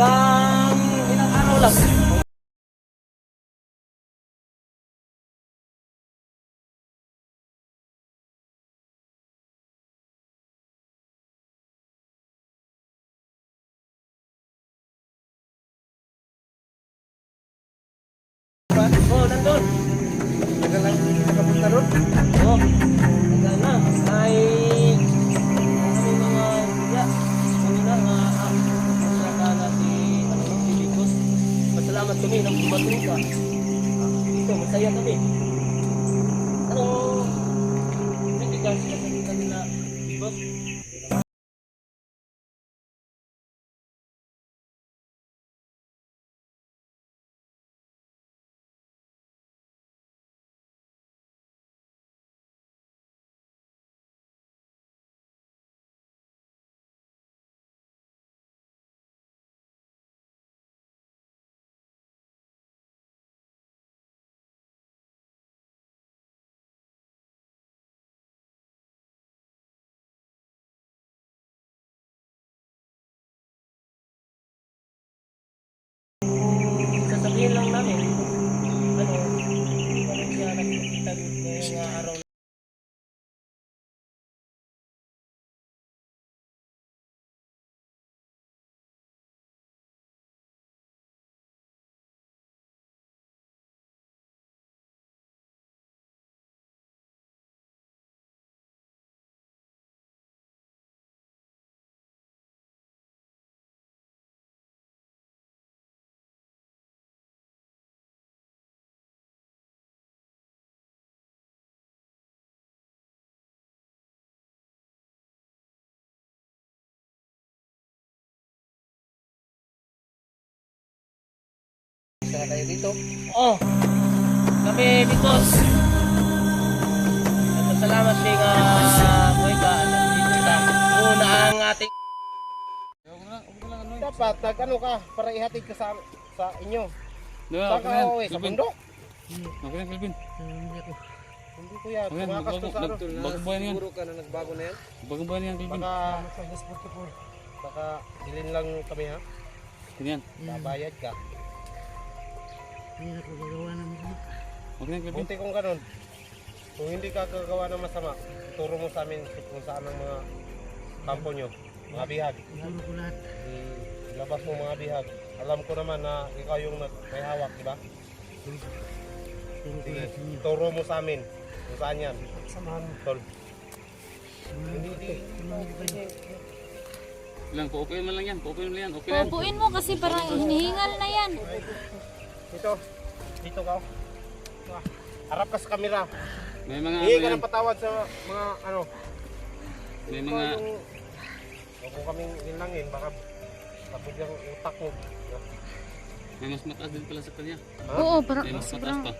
Hanggang ilang araw lang. Oh, nandun. Tagal lang hindi nakapunta doon. Oh, tagal na. Ay, kami mga ya, kami na nakakala si Bicos. Masalamat kami nang dumating ka. Dito, masaya kami. Ano, hindi ka sila nila, Bicos? Sasabihin lang namin, ano, hindi kami siya nagkikita ngayong araw. Isa tayo dito. Oh, kami Bicos. Salamat din Kuya nandito sa una ang ating dapat nag-ano ka para ihatid ka sa inyo. Saan ka uuwi? Sa bundok? Okay na, Kelvin. Hindi ko yan. Tumakas ko sa ano. Bagong buhay yan. Siguro ka na nagbago na yan. Bagong buhay yan, Kelvin. Baka dilin lang kami ha. Ganyan. Babayad ka. Hindi na ko gagawa ng masama. Okay na, Kelvin. Buti kung ganun. Kung hindi ka gagawa ng masama, ituro mo sa amin kung saan ang mga kampo nyo. Mga bihag. Ituro ko lahat. Ilabas mo mga bihag. Alam ko naman na ikaw yung may hawak, di ba? Ituro ko Sige, lahat sa inyo. ituro mo sa amin kung saan yan. Samahan mo. Tol. Samahan ko kayo. Lang, pa-open mo lang yan. Pa-open mo lang yan. Okay na yan. Pupuin mo kasi parang hinihingal na yan. Dito. Dito ka. Harap ka sa kamera. May mga Hihingi ano ka yan. ng patawad sa mga ano. May Ikaw mga yung- Huwag mo kaming linangin. Baka tapos yung utak mo. may mas mataas din pala sa kanya. Ha? Oo, parang May mas mataas sobrang, pa.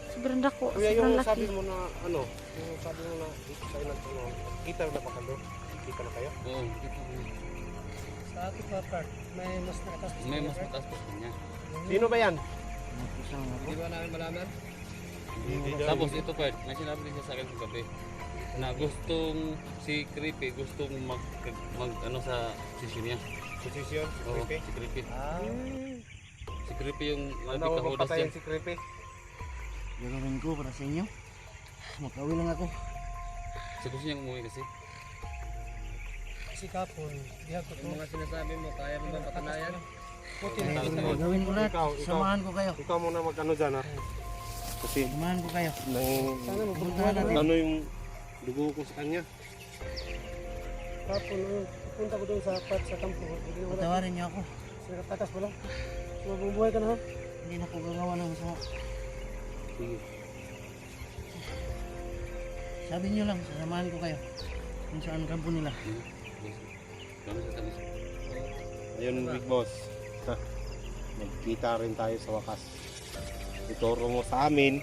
sobrang dako, Kuya, sobrang yung sabi laki. mo na ano, yung sabi mo na dito tayo nagtanong, kita na pa kayo? Kita na kayo? Oo, dito. Sa ating part, may mas nakatas. May mas mataas pa sa kanya. Sino ba yan? Pusang ako. Hindi ba namin malaman? Tapos ito part, may sinabi din siya sa akin kagabi na gustong si Creepy gustong mag ano sa session niya. Posisyon, si Oo, Creepy. si Creepy. Si Creepy yung Ano mo nagkakahudas papatayin dyan. si Creepy? Gagawin ko para sa inyo. Makawi lang ako. Kasi gusto niyang umuwi kasi. Kasi kapon, diha ko Yung mga sinasabi mo, kaya mo ba patunayan? Gagawin ko lahat. Ikaw. Samahan ko kayo. Ikaw muna mag-ano dyan ha. Kasi Samahan ko kayo. nang ano yung dugo ko sa kanya. Kapon, punta ko doon sa part sa kampo. Hindi na wala. Patawarin niyo ako. Sa takas pa lang. Mabubuhay ka na ha. Hindi na ko gagawa ng masama. Sige. Sabi niyo lang, sasamahan ko kayo. Kung saan kampo nila. Kami sa tamis. Ayun, Big Boss. Nagkita rin tayo sa wakas. Ituro mo sa amin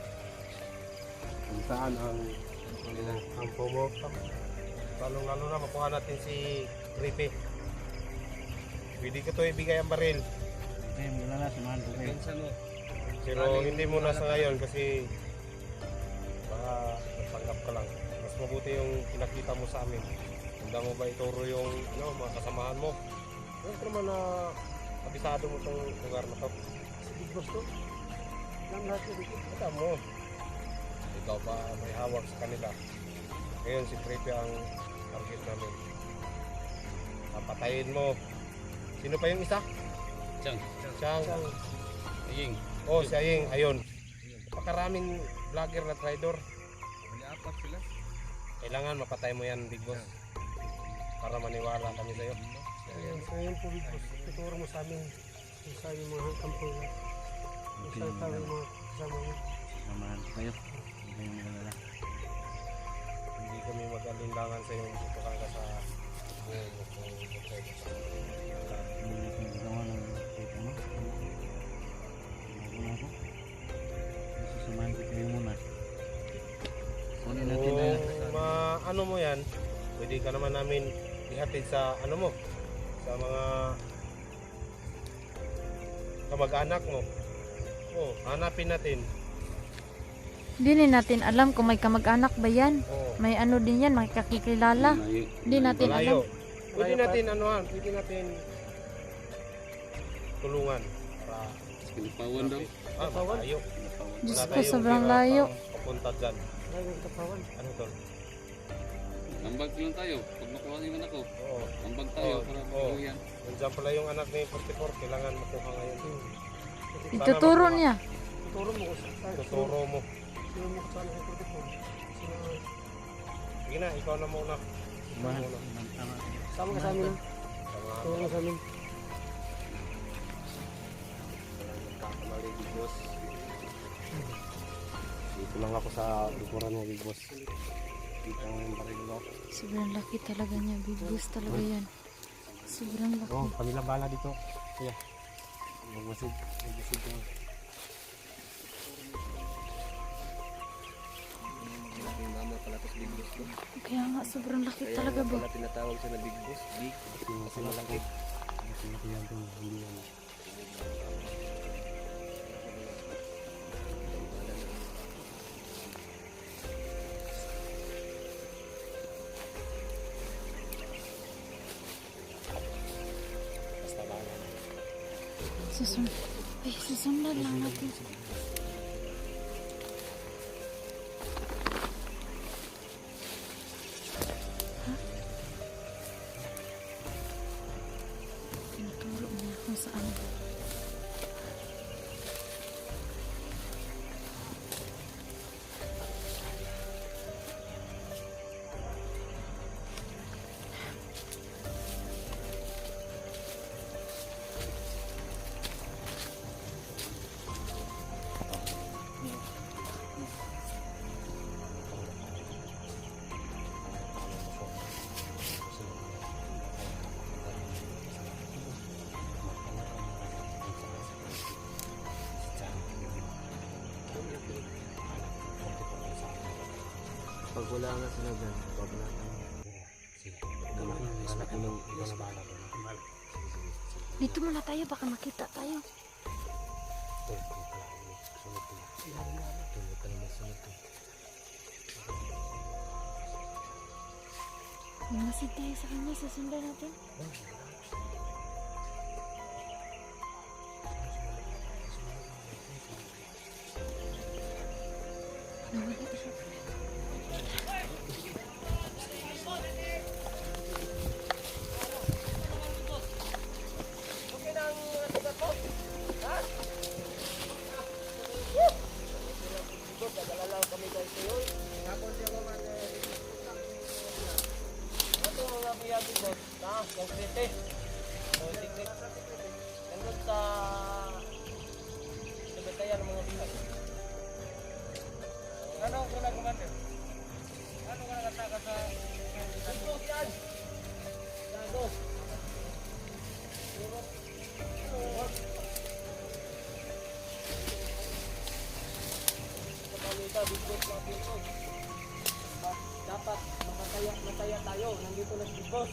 kung saan ang kampo mo. Lalo na makuha natin si Creepy. Pwede ko to ibigay ang baril. Okay, maglalala, samahan ko kayo. Pero hindi mo na sa ngayon kasi baka nagpanggap ka lang. Mas mabuti yung pinakita mo sa amin. Handa mo ba ituro yung ano, mga kasamahan mo? Huwag naman na Kabisado mo itong lugar na to. Si Big Boss to. Alam lahat yun dito. Alam mo. Ikaw pa may hawak sa kanila. Ngayon si Creepy ang target namin. Papatayin mo. Sino pa yung isa? Chang, Siyang. aying. Oh, si Aying. Ayun. Napakaraming vlogger na trader. May apat sila. Kailangan mapatay mo yan, Big Boss. Para maniwala kami sa'yo. Ayan, so yun po Big Boss. Ituro mo sa amin kung saan yung mga kampo na. Kung saan tayo yung mga kasama mo. Samahan ko kayo. Hindi kayo magalala. Hindi kami mag-alinlangan sa'yo. Tutukan ka sa Hindi na kong gagawa ng kahit ano. Ginagawa ko. Sasamahan ko kayo muna. Kunin natin na. Kung ano mo yan, pwede ka naman namin ihatid sa ano mo, sa mga kamag-anak mo. Oh, hanapin natin. Hindi natin alam kung may kamag-anak ba yan. Oh, May ano din yan, may kakikilala. Malayo. Hindi natin alam. malayo. Pwede natin anuhan, pwede natin tulungan para Kinipawan daw. malayo. Diyos Wala ko, tayong sobrang pera layo. pang papunta dyan. Dahil ng kapawan. Ano to? Ambag lang tayo. Pag makuha yung anak ko, Oo. ambag tayo Oo. para Oo. makuha yan. Nandiyan pala yung anak ni 44, kailangan makuha ngayon. Ituturo niya. Ituro mo kung saan. Tuturo mo. Sino mo kung saan ang protocol. Sino ang Sige na, ikaw na muna. Samahan. Ikaw muna. Tama. sama ka sa amin. Sama Ituro mo sa amin. nagkakamali, Big Boss. Dito lang ako sa likuran mo, Big Boss. Dito ang baril mo. Sobrang laki talaga niya. Big Boss talaga yan. Sobrang laki. Oh, kami lang bala dito. Kuya. Magmasid. Magmasid ka. Kaya nga, sobrang laki talaga ba? Tinatawag siya na Big Boss. Big. Mas malaki. Mas malaki yan ito. Hindi yan. Basta bala. Susundan lang natin. Tinuturo niya kung saan. Pag wala nga sila dyan, babalatan. Dito muna tayo, baka makita tayo. Masid tayo sa kanya, susundan natin. Nawala siya. Dapat mataya tayo. Nandito na si Boss.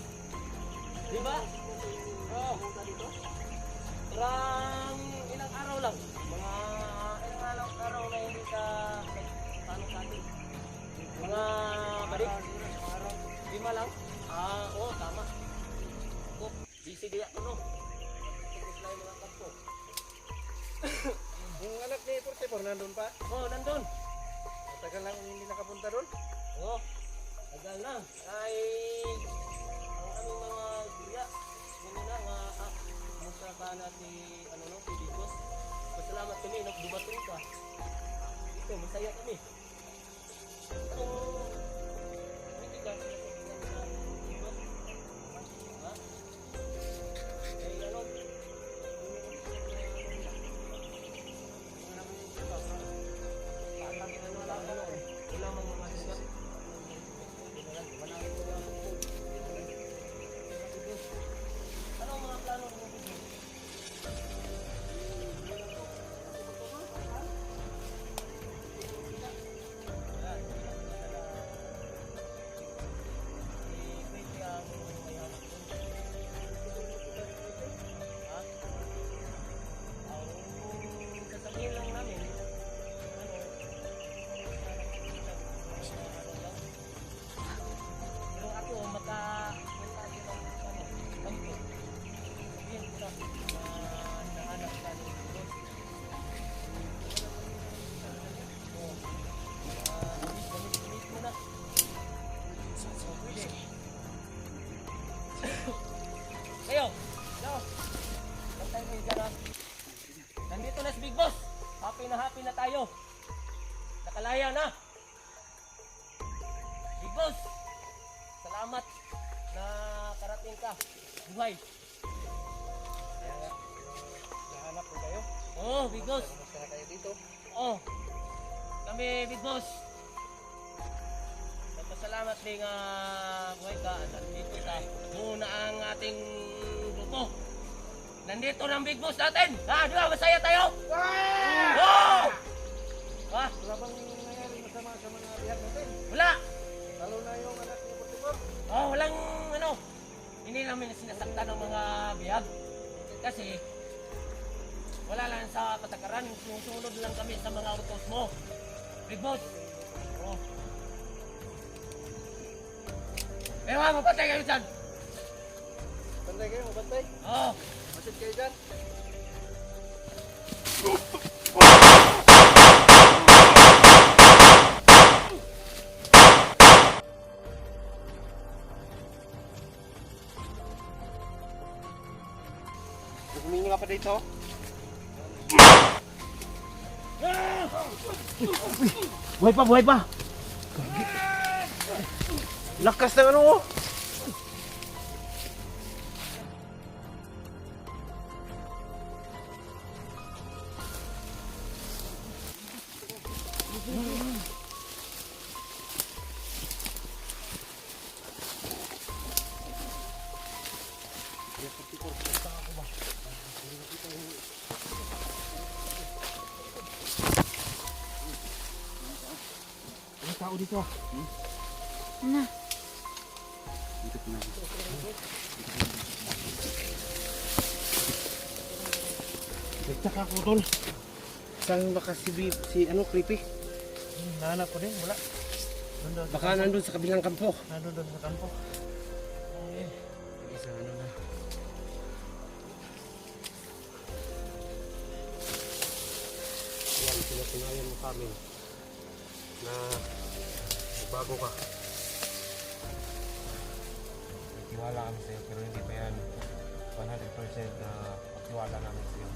Di ba? Oo. Parang ilang araw lang. Mga ilang araw na hindi ka paano sa atin. Mga balik. 5 lang. Oo, tama. Busy kaya ko no. Tapos lang mga nandun pa. Oo, nandun. Matagal lang hindi nakapunta doon. Oo, tagal na. Ay, ang aming mga gilya, yun na nga, musta ka natin, ano no, Bigos. Pasalamat kami, no, dumating ka. Ito, masaya kami. Anong, hindi ka sinasabihan sa Bigos? Ha? Eh, ano, wala mang mga sigat. Ano ang mga plano mo? Sasabihin lang namin, pero ako maka-punta din ng kampo. Sabihin ko na nahanap ka ng Bigos. Gamit mo na. Pwede. Kayo! Bantay kayo dyan ha. Nandito na si Big Boss. Happy na tayo. Nakalaya na. Big Boss, salamat na karating ka. Buhay. Nahanap ko kayo. Oo, Big Boss. Kamusta na kayo dito? Oo. Kami, Big Boss. Salamat din buhay ka at nandito ka. Muna ang ating grupo. Nandito ng Big Boss natin. Ha, di ba? Masaya tayo? Wow! Ha? Wala bang nangyayari masama sa mga bihag natin? Wala. Lalo na yung anak niya Portugal. Oh, walang ano. Hindi namin sinasaktan ng mga bihag. Kasi wala lang sa patakaran. Sumusunod lang kami sa mga utos mo. Big Boss. Oh. Pero mapatay kayo dyan. Bantay kayo, mabantay. Oh. Masid kayo dyan. Humingi ka pa dito? Buhay pa! Lakas ng ano mo! May tao dito. Na. Nagtaka ko tol. Saan baka si ano, Creepy? Nahanap ko din, wala. Nandun, Baka nandun sa kabilang kampo. nandun doon sa kampo. Sa ano na. Yan, pinatunayan mo sa amin na bago ka. Nagtiwala kami sa'yo pero hindi pa yan 100% na pagtiwala namin sa'yo.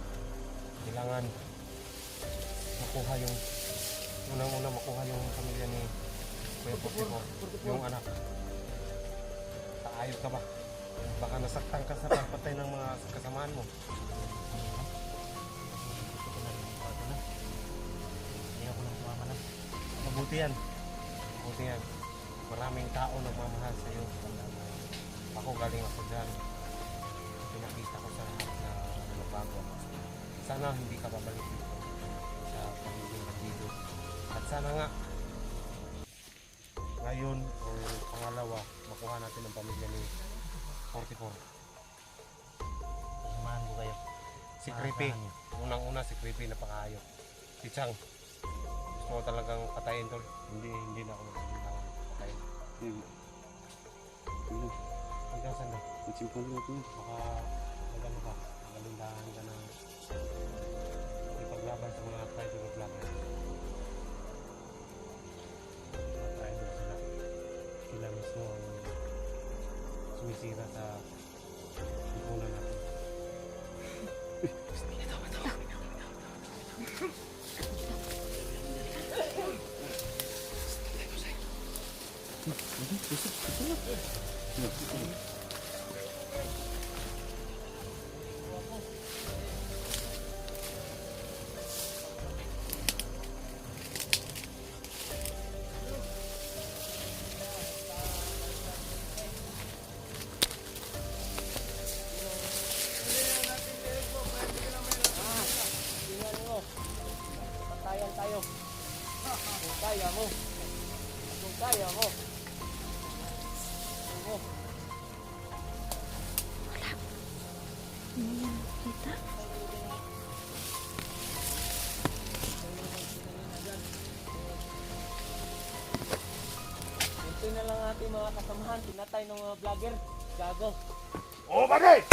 Kailangan makuha yung unang-una makuha yung pamilya ni Kuya Portico, yung anak. Taayos ka ba? Baka nasaktan ka sa pagpatay ng mga kasamahan mo. Hindi ako nang sumama na. Mabuti yan. Mabuti yan. Maraming tao nagmamahal sa iyo. Ako galing ako dyan. Pinakita ko sa lahat na nagbago ako. Sana hindi ka babalik dito sa pamilya bandido. At sana nga ngayon o pangalawa makuha natin ang pamilya ni 44. Samahan ko kayo. Si Creepy. Unang-una si Creepy napakaayok. Si Chang. Gusto ko talagang patayin tol. Hindi na ako magpapintawan. Patayin. Hanggang saan na? Magsimpon natin. Baka magano ka. Magalindahan ka na ipaglaban sa mga tribal vlogger. Tingnan mo. Patayan tayo. Kung kaya mo. Kung kaya mo. Kung mo. Hindi yan kita. Ito na lang ating mga kasamahan. Pinatay ng mga vlogger. Gago. Oh, bagay!